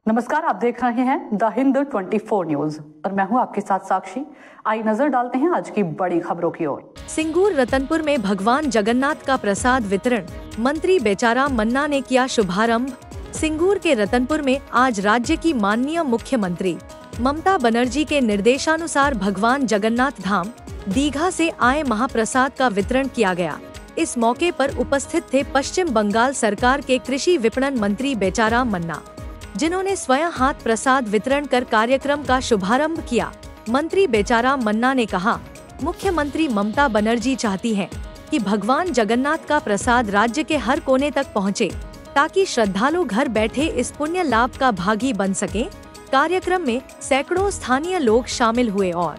नमस्कार, आप देख रहे हैं द हिंद 24 न्यूज और मैं हूं आपके साथ साक्षी। आई नजर डालते हैं आज की बड़ी खबरों की ओर। सिंगूर रतनपुर में भगवान जगन्नाथ का प्रसाद वितरण, मंत्री बेचाराम मन्ना ने किया शुभारंभ। सिंगूर के रतनपुर में आज राज्य की माननीय मुख्यमंत्री ममता बनर्जी के निर्देशानुसार भगवान जगन्नाथ धाम दीघा से आए महाप्रसाद का वितरण किया गया। इस मौके पर उपस्थित थे पश्चिम बंगाल सरकार के कृषि विपणन मंत्री बेचाराम मन्ना, जिन्होंने स्वयं हाथ प्रसाद वितरण कर कार्यक्रम का शुभारंभ किया। मंत्री बेचाराम मन्ना ने कहा, मुख्यमंत्री ममता बनर्जी चाहती हैं कि भगवान जगन्नाथ का प्रसाद राज्य के हर कोने तक पहुंचे, ताकि श्रद्धालु घर बैठे इस पुण्य लाभ का भागी बन सकें। कार्यक्रम में सैकड़ों स्थानीय लोग शामिल हुए और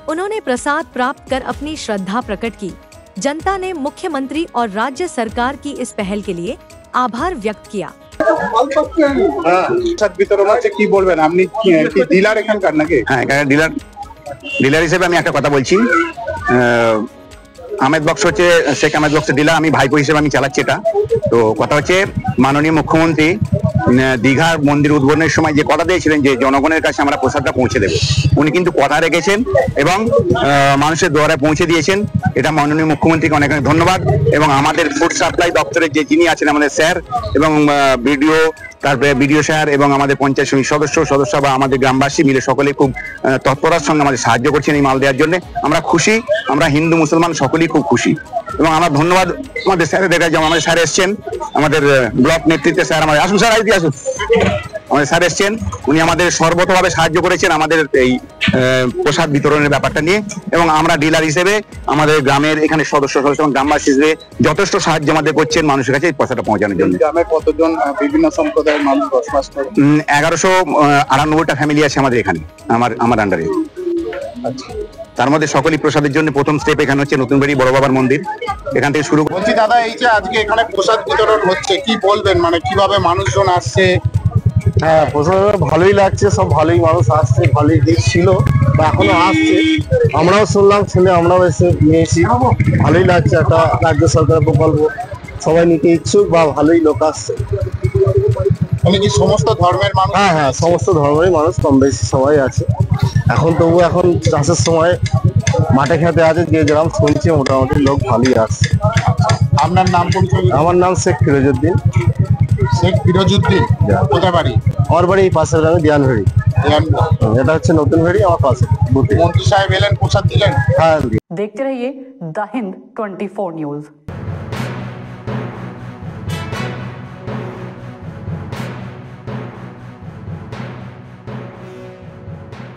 उन्होंने प्रसाद प्राप्त कर अपनी श्रद्धा प्रकट की। जनता ने मुख्यमंत्री और राज्य सरकार की इस पहल के लिए आभार व्यक्त किया। ডিলার হিসেবে আমি একটা কথা বলছি। আহমেদ বক্স হচ্ছে শেখ আহমেদ বক্সের ডিলার, আমি ভাইপো হিসেবে আমি চালাচ্ছি এটা। তো কথা হচ্ছে মাননীয় মুখ্যমন্ত্রী দীঘার মন্দির উদ্বোধনের সময় যে কথা দিয়েছিলেন যে জনগণের কাছে আমরা প্রসাদটা পৌঁছে দেবো, উনি কিন্তু কথা রেখেছেন এবং মানুষের দ্বারে পৌঁছে দিয়েছেন। এটা মাননীয় মুখ্যমন্ত্রীকে অনেক অনেক ধন্যবাদ। এবং আমাদের ফুড সাপ্লাই দপ্তরের যে যিনি আছেন আমাদের স্যার এবং বিডিও, তারপরে বিডিও স্যার এবং আমাদের পঞ্চায়েত সমিতির সদস্য বা আমাদের গ্রামবাসী মিলে সকলেই খুব তৎপরতার সঙ্গে আমাদের সাহায্য করছেন এই মাল দেওয়ার জন্য। আমরা খুশি, আমরা হিন্দু মুসলমান সকলেই খুব খুশি। এবং আমার ধন্যবাদ আমাদের স্যারেদের কাছে, যেমন আমাদের স্যার এসছেন, আমাদের ব্লক নেতৃত্বে স্যার, আমাদের আসুন স্যার, আইতে আসুন, আমাদের স্যার এসছেন, উনি আমাদের সর্বতভাবে সাহায্য করেছেন আমাদের এই প্রসাদ বিতরণের ব্যাপারটা নিয়ে। এবং আমরা ডিলার হিসেবে আমাদের গ্রামের এখানে সদস্য এবং গ্রামবাসী হিসেবে যথেষ্ট সাহায্য আমাদের করছেন মানুষের কাছে এই প্রসাদটা পৌঁছানোর জন্য। গ্রামে কতজন বিভিন্ন সম্প্রদায়ের মানুষ বসবাস করে? 1198টা ফ্যামিলি আছে আমাদের এখানে, আমার আন্ডারে। তার মধ্যে সকলেই প্রসাদের জন্য প্রথম স্টেপ এখানে হচ্ছে নতুন বাড়ি বড় বাবার মন্দির, এখান থেকে শুরু। বলছি দাদা, এই যে আজকে এখানে প্রসাদ বিতরণ হচ্ছে, কি বলবেন, মানে কিভাবে মানুষজন আসছে? হ্যাঁ, প্রসাদ ভালোই লাগছে, সব ভালোই মানুষ আসছে, ভালোই দিক ছিল বা এখনো আসছে। আমরাও শুনলাম, শুনে আমরাও এসে নিয়েছি, ভালোই লাগছে। একটা রাজ্য সরকারের প্রকল্প, সবাই নিতে ইচ্ছুক বা ভালোই লোক আসছে। মানে কি সমস্ত ধর্মের মানুষ? হ্যাঁ হ্যাঁ, সমস্ত ধর্মেরই মানুষ কম বেশি সবাই আছে। এখন তবু এখন চাষের সময় মাঠে খেতে আছে, যে গ্রাম শুনছি মোটামুটি লোক ভালোই আসছে। আপনার নাম পরিচয়? আমার নাম শেখ ফিরোজউদ্দিন। শেখ ফিরোজউদ্দিন, কোথায় বাড়ি? আমার বাড়ি এই পাশের গ্রামে দিয়ানভেড়ি। এটা হচ্ছে নতুন ভেড়ি, আমার পাশে। মন্ত্রী সাহেব এলেন, প্রসাদ দিলেন? হ্যাঁ। देखते रहिए द हिंद 24 न्यूज।